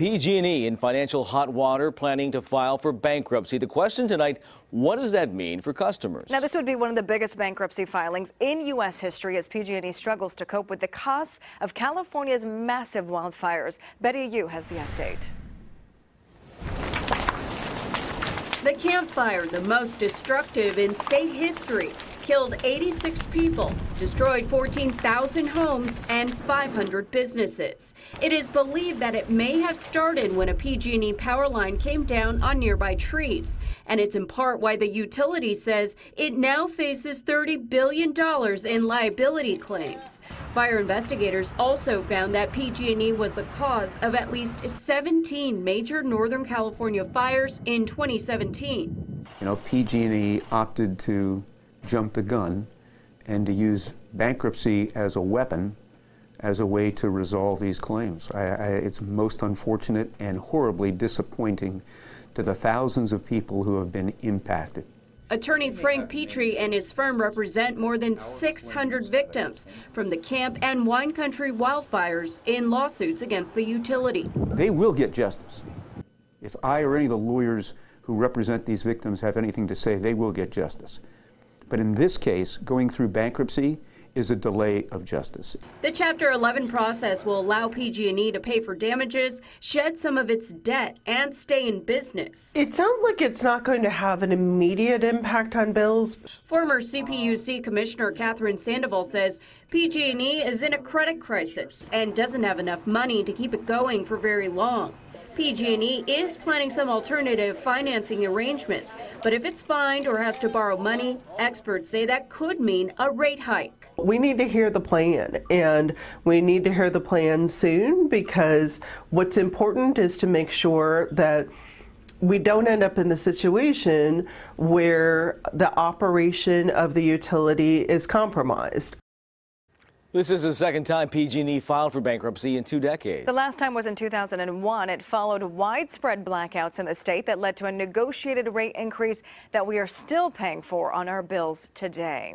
PG&E in financial hot water, planning to file for bankruptcy. The question tonight, what does that mean for customers? Now, this would be one of the biggest bankruptcy filings in U.S. history as PG&E struggles to cope with the costs of California's massive wildfires. Betty Yu has the update. The Camp Fire, the most destructive in state history, killed 86 people, destroyed 14,000 homes and 500 businesses. It is believed that it may have started when a PG&E power line came down on nearby trees, and it's in part why the utility says it now faces $30 billion in liability claims. Fire investigators also found that PG&E was the cause of at least 17 major Northern California fires in 2017. PG&E opted to jump the gun and to use bankruptcy as a weapon as a way to resolve these claims. It's most unfortunate and horribly disappointing to the thousands of people who have been impacted. Attorney Frank Petrie and his firm represent more than 600 victims from the Camp and Wine Country wildfires in lawsuits against the utility. They will get justice. If I or any of the lawyers who represent these victims have anything to say, they will get justice. But in this case, going through bankruptcy is a delay of justice. The Chapter 11 process will allow PG&E to pay for damages, shed some of its debt, and stay in business. It sounds like it's not going to have an immediate impact on bills. Former CPUC Commissioner Catherine Sandoval says PG&E is in a credit crisis and doesn't have enough money to keep it going for very long. PG&E is planning some alternative financing arrangements, but if it's fined or has to borrow money, experts say that could mean a rate hike. We need to hear the plan, and we need to hear the plan soon, because what's important is to make sure that we don't end up in the situation where the operation of the utility is compromised. This is the second time PG&E filed for bankruptcy in 2 decades. The last time was in 2001. It followed widespread blackouts in the state that led to a negotiated rate increase that we are still paying for on our bills today.